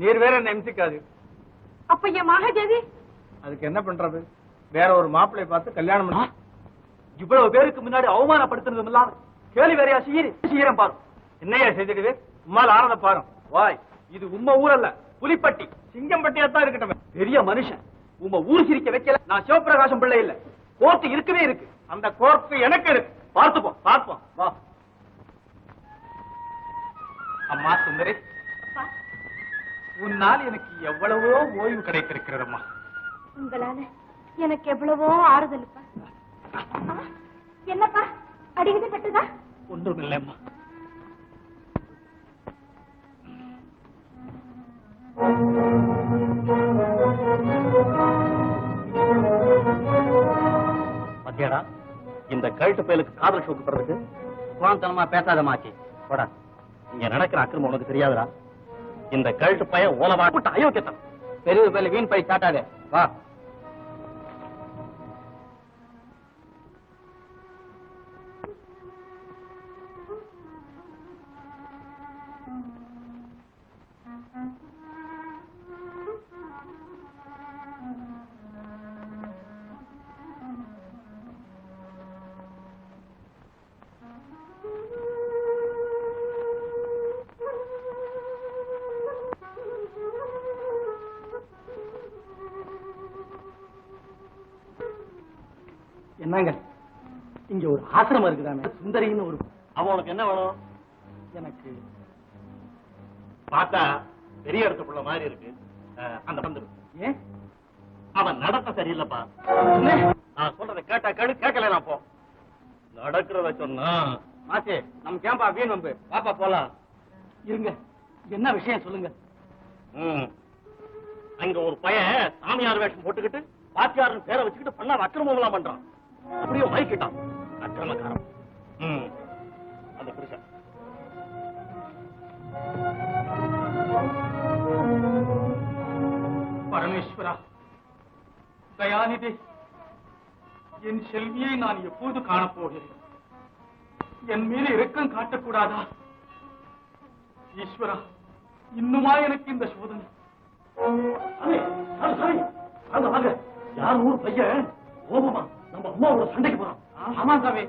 நீர் வேற என்ன எம்சிக்காது. அப்ப என் மகாதேவி அதுக்கு என்ன பண்றது? வேற ஒரு மாப்பிள்ளை பார்த்து கல்யாணம் பண்ண. இவ்வளவு பேருக்கு முன்னாடி அவமானப்படுத்துறதும் இல்லாம கேள்வி வேறையா செய்யறேன் பாரு. என்னையா செய்துடுவே? உம்மால ஆனத பாரு. வாய், இது உம்ம ஊர் அல்ல, புலிப்பட்டி சிங்கம்பட்டியா தான் இருக்கட்டும். பெரிய மனுஷன் உம்ம ஊர் சிரிக்க வைக்கல. நான் சிவபிரகாசம் பிள்ளை இல்ல. கோர்ட்டு இருக்கவே இருக்கு. அந்த கோர்ட்டு எனக்கு இருக்கு. பார்த்துப்போம் பார்ப்போம். வா அம்மா சுந்தரி, உன்னால் எனக்கு எவ்வளவோ ஓய்வு கிடைத்திருக்கிறதம்மா. உங்களால எனக்கு எவ்வளவோ ஆறுதல். என்னப்பா அடிக்கடி பட்டுதா? ஒன்றும் இல்லைம்மா. மத்தியாடா இந்த கழுட்டு பயலுக்கு காதல் ஷோக்கு படுறதுக்கு குவாந்தனமா பேசாதமாச்சு. போடா, இங்க நடக்கிற அக்கிரமம் உனக்கு தெரியாதுடா. இந்த கழுட்டு பைய ஓலமா அயோக்கியத்தன். பெரிய பேல வீண் பை சாட்டாதே. வா. என்னங்க, இங்க ஒரு ஆசிரமம் இருக்குதானே, சுந்தரின்னு ஒரு. அவன் உனக்கு என்ன வேணும்? எனக்கு பார்த்தா பெரிய இடத்துக்குள்ள மாதிரி இருக்கு. அந்த வந்துரு. ஏன்? அவன் நடத்த சரியில்லைப்பா. நான் சொல்றதை கேட்டா கேளு, கேட்கல போ. நடக்கிறத சொன்னா மாச்சே நம்ம கேம்பா வீண் வம்பு. பாப்பா போலாம். இருங்க, என்ன விஷயம் சொல்லுங்க. அங்க ஒரு பையன் சாமியார் வேஷம் போட்டுக்கிட்டு பாத்தியார் பேரை வச்சுக்கிட்டு பண்ண அக்கிரமம் எல்லாம் பண்றான். அப்படியே மயக்கிட்டான். அக்கிரமக்காரன். அந்த புருஷன் பரமேஸ்வரா, தயாநிதி, என் செல்வியை நான் எப்போது காணப்போகிறேன்? என் மீது இரக்கம் காட்டக்கூடாதா? ஈஸ்வரா, இன்னுமா எனக்கு இந்த சோதனை? வாங்க, யார் ஊர் பையன் கோபமா நம்ம அம்மாவோட சண்டைக்கு போறான். ஆமா சாமி.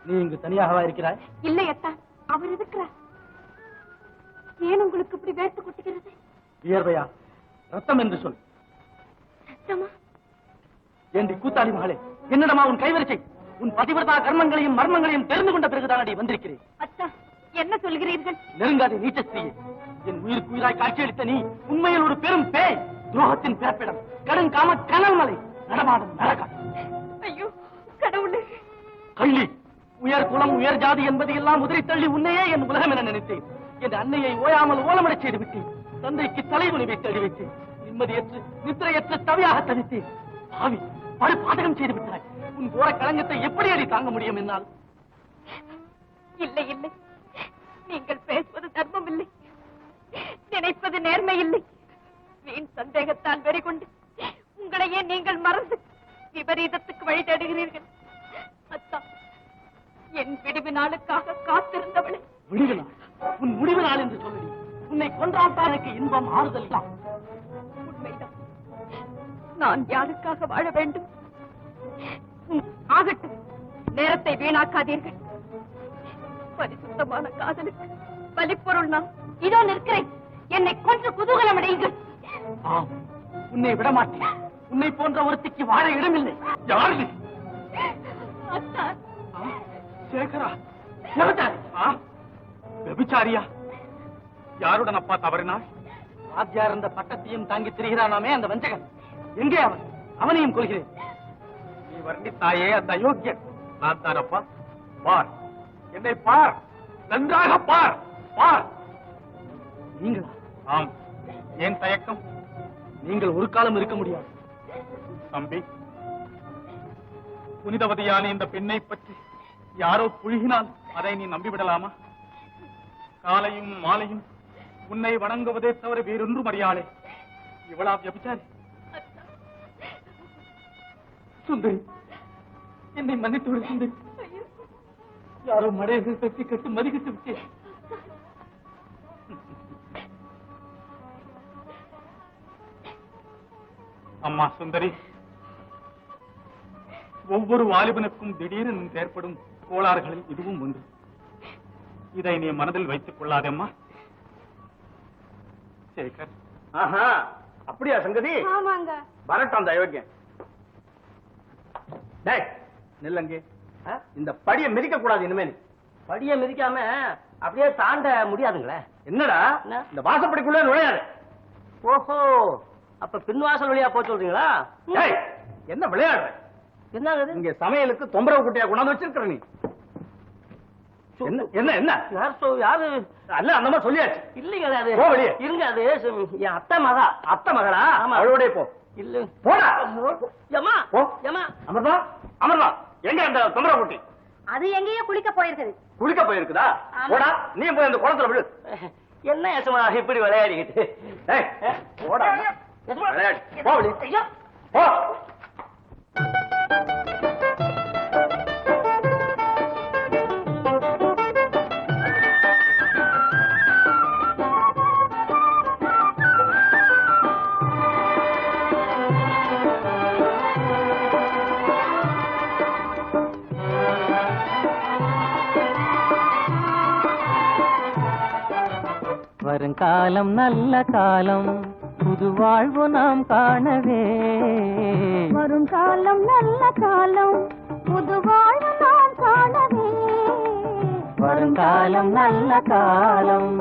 நீ இங்கு தனியாகவா இருக்கிறாய்? இல்லை அத்தா, அவர் இருக்கிறார். ஏன் உங்களுக்கு இப்படி வேர்த்து கொட்டுகிறது? வியர்வையா? ரத்தம் என்று சொல். ரத்தமா? ஏண்டி கூத்தாடி மகளே, என்னடமா உன் கைவரிசை? உன் பதிவிரதா கர்மங்களையும் மர்மங்களையும் தெரிந்து கொண்ட பிறகுதான் அடி வந்திருக்கிறேன். அத்தா, என்ன சொல்கிறீர்கள்? நெருங்காதே நீச்சஸ்திரியே. என் உயிருக்கு உயிராய் காட்சியளித்த நீ உண்மையில் ஒரு பெரும் பேய். துரோகத்தின் பிறப்பிடம், கடும் காம கனல் மலை, நடமாடும் நரகம். ஐயோ கடவுளே! கள்ளி, உயர் குலம் உயர் ஜாதி என்பதை எல்லாம் உதிரை தள்ளி உன்னையே என் உலகம் என நினைத்தேன். என் அன்னையை ஓயாமல் ஓலமடச் செய்து விட்டேன். தந்தைக்கு தலைமுனிவை தேடி வைத்தேன். நிம்மதியற்று நித்திரையற்ற தவியாக தவித்தேன். பாவி, படு பாதகம் செய்து விட்டாய். உன் கோர களங்கத்தை எப்படி அடி தாங்க முடியும் என்னால்? இல்லை இல்லை, நீங்கள் பேசுவது தர்மம் இல்லை, நினைப்பது நேர்மை இல்லை. வீண் சந்தேகத்தால் வெறிகொண்டு உங்களையே நீங்கள் மறந்து விபரீதத்துக்கு வழி தேடுகிறீர்கள். அத்தா, என் விடுவி நாளுக்காக காத்திருந்தவளை. விடுவி நாள்? உன் முடிவு நாள் என்று சொல்லி உன்னை கொன்றால் தான் எனக்கு இன்பம் ஆறுதல். உண்மைதான். நான் யாருக்காக வாழ வேண்டும்? ஆகட்டும், நேரத்தை வீணாக்காதீர்கள். பரிசுத்தமான காதலுக்கு பலிப்பொருள் நான் இதோ நிற்கிறேன். என்னை கொன்று குதூகலம் அடையுங்கள். உன்னை விடமாட்டேன். உன்னை போன்ற ஒருத்திக்கு வாழ இடமில்லை. யார் நீ? சேகரா, விபச்சாரியா? யாருடன் அப்பா தவறினார்? வாத்தியார் இந்த பட்டத்தையும் தாங்கி திரிகிறானாமே அந்த வஞ்சகன். எங்கே அவன்? அவனையும் கொள்கிறேன். நீ வர்ணித்தாயே அந்த அயோக்கியன் நான் தான் அப்பா. பார், என்னை பார், நன்றாக பார், பார். நீங்களா? ஆம். ஏன் தயக்கம்? நீங்கள் ஒரு காலம் இருக்க முடியாது. தம்பி, புனிதவதியான இந்த பெண்ணை பற்றி யாரோ புழுகினால் அதை நீ நம்பிவிடலாமா? காலையும் மாலையும் உன்னை வணங்குவதே தவிர வேறொன்றும் அறியாளே. இவளா விபச்சாரி? சுந்தரி, என்னை மன்னித்து விடு சுந்தரி. யாரோ மடையர்கள் பற்றி கட்டு மதிக்கிட்டு விட்டேன். அம்மா சுந்தரி, ஒவ்வொரு வாலிபனுக்கும் திடீரென ஏற்படும் கோளாறுகளில் இதுவும் ஒன்று. இதை நீ மனதில் வைத்துக் கொள்ளாதேம்மா. சேகர். ஆஹா, அப்படியா சங்கதி? ஆமாங்க. வரட்டும் அந்த அயோக்கியம். டேய் நில்லங்க, இந்த படியை மிதிக்க கூடாது இனிமே. நீ படியை மிதிக்காம அப்படியே தாண்ட முடியாதுங்களே. என்னடா என்ன? இந்த வாசப்படிக்குள்ள நுழையாது. ஓஹோ, அப்ப பின்வாசல் வழியா போய் சொல்றீங்களா? டேய், என்ன விளையாடுற? என்னங்க இங்க சமையலுக்கு தொம்பரவு குட்டியா கொண்டாந்து வச்சிருக்கிற நீ. என்ன என்ன என்ன யாரு? அல்ல அந்த மாதிரி சொல்லியாச்சு. இல்லைங்க அது. போ வெளியே. இருங்க, அது என் அத்தை மகா. அத்தை மகளா? ஆமா. அவளோட போ. இல்ல போடா. ஏமா போ. ஏமா. அமர்தா, அமர்தா, எங்க அந்த தொம்பரவு குட்டி? அது எங்கேயோ குளிக்க போயிருக்குது. குளிக்க போயிருக்குதா? ஆமா. போடா, நீ போய் அந்த குளத்துல விழு. என்ன யசமா இப்படி விளையாடிக்கிட்டு? டேய், போடா. விளையாடு. போ வெளியே. ஐயோ, போ. வருங்காலம் நல்ல காலம், புது வாழ்வு நாம் காணவே. வரும் காலம் நல்ல காலம், புது வாழ்வு நாம் காணவே. வருங்காலம் நல்ல காலம்.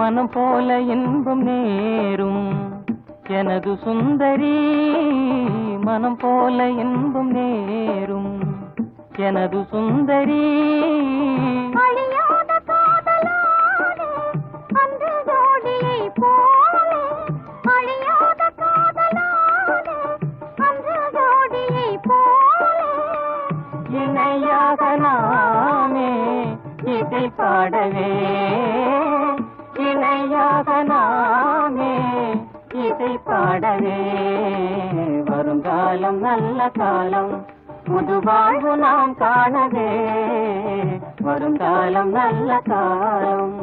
மனம் போல இன்பம் நேரும் எனது சுந்தரி, மனம் போல இன்பம் நேரும் எனது சுந்தரி. அழியாத காதலானே அந்த ஜோடியை போலே, அழியாத காதலானே அந்த ஜோடியை போலே. இணையாக நாமே இதை பாடவே, இணையாக நாமே இதை பாடவே. வருங்காலம் நல்ல காலம், புது வாழ்வு நாம் காணவே. வருங்காலம் நல்ல காலம்.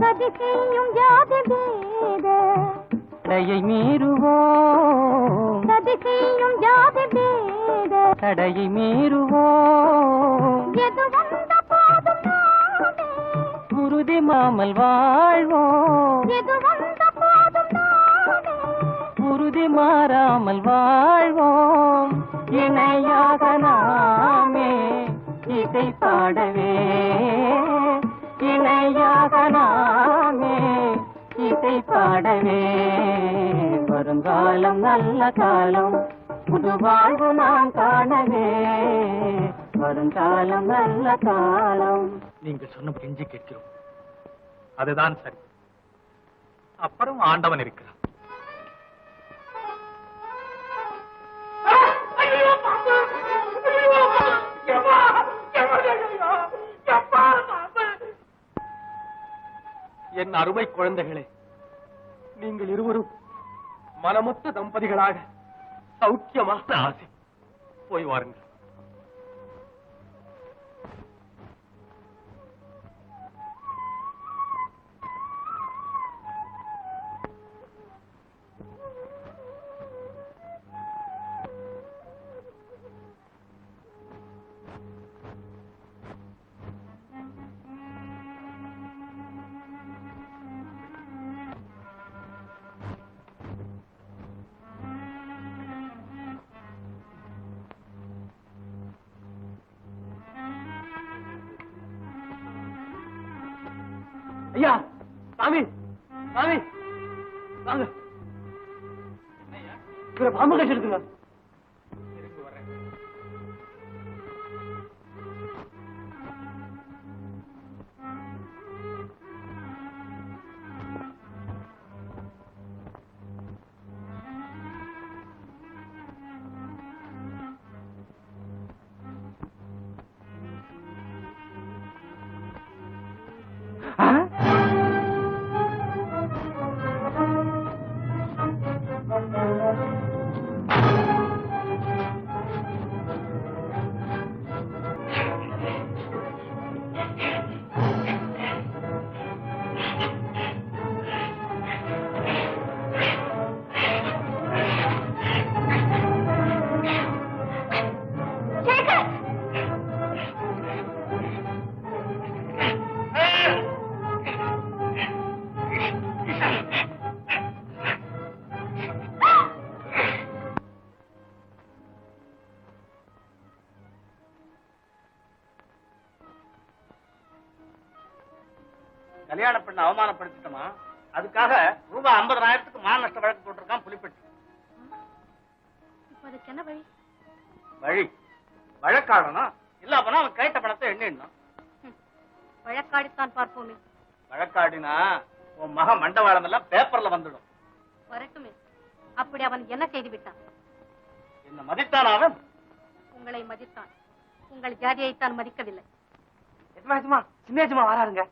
சதி செய்யும் ஜாதி பேத தடையை மீறுவோம், சதி செய்யும் ஜாதி பேத தடையை மீறுவோம். எது வந்த போதும் நாமே, உறுதி மாமல் வாழ்வோம், எது வந்த போதும் நாமே. உறுதி மாறாமல் வாழ்வோம். இணையாக நாமே இதை பாடவே, இணையாக நாமே இதை பாடவே. வருங்காலம் நல்ல காலம், புது வாழ்வு நாம் காணவே. வருங்காலம் நல்ல காலம். நீங்கள் சொன்னபடி கெஞ்சி கேட்கிறோம். அதுதான் சரி. அப்புறம் ஆண்டவன் இருக்கிறான். என் அருமை குழந்தைகளே, நீங்கள் இருவரும் மனமொத்த தம்பதிகளாக சௌக்கியமாக ஆசை. போய் வாருங்கள். ஐயா, சாமி, சாமி, வாங்க. இவரை பாம்பு கட்சி எடுத்துங்க. கல்யாண பெண்ணை அவமானப்படுத்திட்டோமா, அதுக்காக ரூபாய் 50,000க்கு மான நஷ்ட வழக்கு போட்டிருக்கான் புலிப்பட்டி. இப்ப அதுக்கு என்ன வழி? வழி வழக்காடணும், இல்ல போனா அவன் கேட்ட பணத்தை எண்ணிடணும். வழக்காடித்தான் பார்ப்போமே. வழக்காடினா உன் மகன் மண்டவாளம் எல்லாம் பேப்பர்ல வந்துடும். வரட்டுமே. அப்படி அவன் என்ன செய்து விட்டான்? என்ன மதித்தான் அவன்? உங்களை மதித்தான், உங்கள் ஜாதியைத்தான் மதிக்கவில்லை. சின்னேஜமா வராருங்க.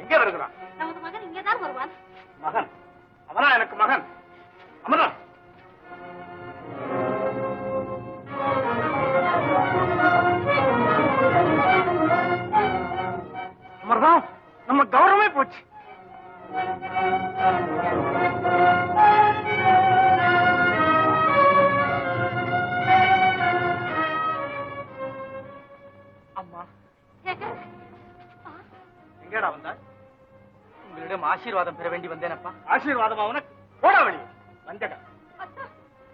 எங்க வருகிறான்? நமது மகன் இங்கேதான் வருவான். மகன்? அவனா எனக்கு மகன்? அமரா, அமர்தா, நம்ம கௌரவமே போச்சு. அம்மா, எங்கடா வந்த? உங்களிடம் ஆசீர்வாதம் பெற வேண்டி வந்தேனப்பா. ஆசீர்வாதம் அவனுக்கு போடா வெளியே. வந்தட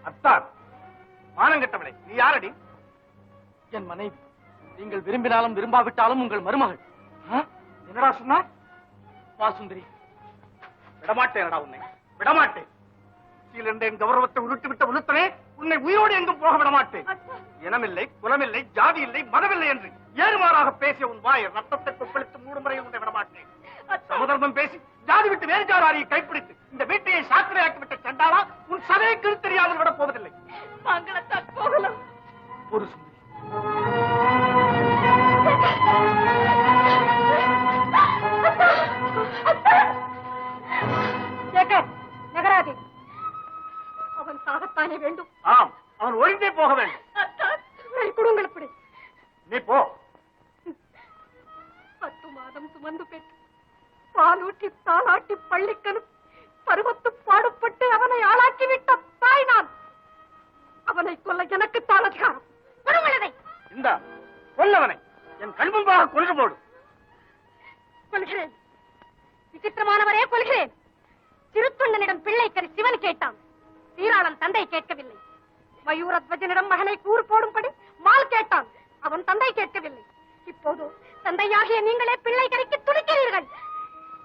அத்தான் மானங்கட்டவளை, நீ யாரடி? என் மனைவி. நீங்கள் விரும்பினாலும் விரும்பாவிட்டாலும் உங்கள் மருமகள். என்னடா சொன்னா? வா சுந்தரி. விடமாட்டேனடா உன்னை, விடமாட்டேன். இருந்த என் கௌரவத்தை உருட்டு விட்ட உளுத்தனே, உன்னை உயிரோடு எங்கும் போக விடமாட்டேன். இனமில்லை, குலமில்லை, ஜாதி இல்லை, மதமில்லை என்று ஏறுமாறாக பேசிய உன் வாயை ரத்தத்தை கொப்பளித்து மூடும் வரையில் உன்னை விடமாட்டேன். சமதர்மம் பேசி ஜாதி விட்டு வேறு ஜாதியை கைப்பிடித்து இந்த வீட்டையை சாக்கடையாக்கிவிட்ட சண்டாளா உன் சதையை கிழி தெரியாமல் விடப் போவதில்லை. போகலாம். ஒரு சுந்தரி. நகராதே. அவன் சாகத்தானே வேண்டும். ஆம், அவன் ஒழிந்தே போக வேண்டும். கொடுங்கள் இப்படி. நீ போ. 10 மாதம் சுமந்து பெற்று பாலூட்டி தாளாட்டி பள்ளிக்கனு பருவத்து பாடுபட்டு அவனை ஆளாக்கிவிட்ட தாய் நான். அவனை கொல்ல எனக்கு தான் அதிகாரம். இந்த கொல்லவனை என் கண்முன்பாக கொன்று போடு. கொள்கிறேன். விசித்திரமானவரே, கொள்கிறேன். திருத்தொண்டனிடம் பிள்ளைக்கறி சிவன் கேட்டான், சீராளன் தந்தை கேட்கவில்லை. மயூரத்வஜனிடம் மகனை கூறு போடும்படி மால் கேட்டான், அவன் தந்தை கேட்கவில்லை. இப்போது தந்தையாகிய நீங்களே பிள்ளை கறிக்கு துடிக்கிறீர்கள்.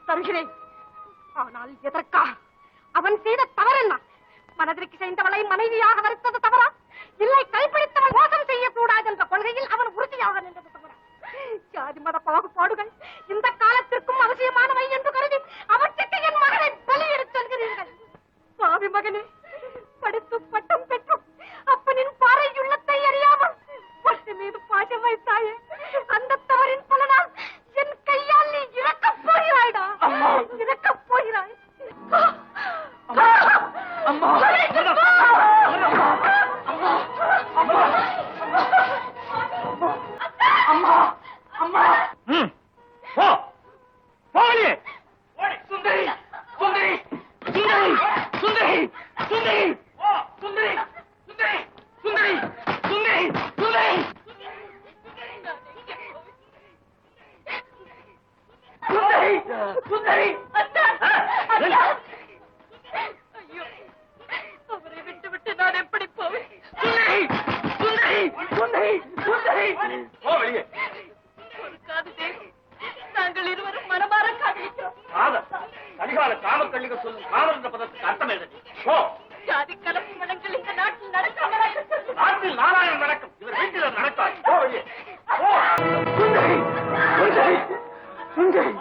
தருகிறேன். ஆனால் எதற்காக? அவன் செய்த தவறென்ன? மனதிற்கு செய்தவளை மனைவியாக வருத்தது தவறா? இல்லை, கைப்பிடித்தவன் மோசம் செய்யக்கூடாது என்ற கொள்கையில் அவன் உறுதியாக நின்றது தவறா? ஜாதி மத பாகுபாடுகள் இந்த காலத்திற்கும் அவசியமானவை என்று கருதி அவற்றுக்கு என் மகனை பலியிடச் சொல்கிறீர்கள். சுவாமி மகனே, படித்து பட்டம் பெற்றும் அப்பனின் பாறை உள்ளத்தை அறியாமல் பட்டு மீது பாசம் வைத்தாயே, அந்த தவறின் பலனால் என் கையால் நீ இறக்கப் போகிறாய்டா. இறக்கப் போகிறாய். சுந்தரி, சுந்தரி, சுந்தரி, சுந்தரி, சுந்தரி, சுந்தரி, சுந்தரி, சுந்தரி, சுந்தரி, சுந்தரி, சுந்தரி, சுந்தரி. ஐயோ, அவரை விட்டு விட்டு நான் எப்படி போவேன்? சுந்தரி, சுந்தரி, சுந்தரி, சுந்தரி. போ வெளியே. ஒரு காது தேவி, நாங்கள் இருவரும் மனமாற காதலிக்கிறோம். காதல் அதிகால காமக்கள்ளிக சொல்லும் காதல் என்ற பதத்துக்கு அர்த்தம் எது? போ. ஜாதி கலப்பு மனங்கள் இந்த நாட்டில் நடக்காமல் நாட்டில் நாராயணம் நடக்கும், இவர் வீட்டில் அது நடக்காது. போ வெளியே. போ. சுந்தரி, சுந்தரி, சுந்தரி.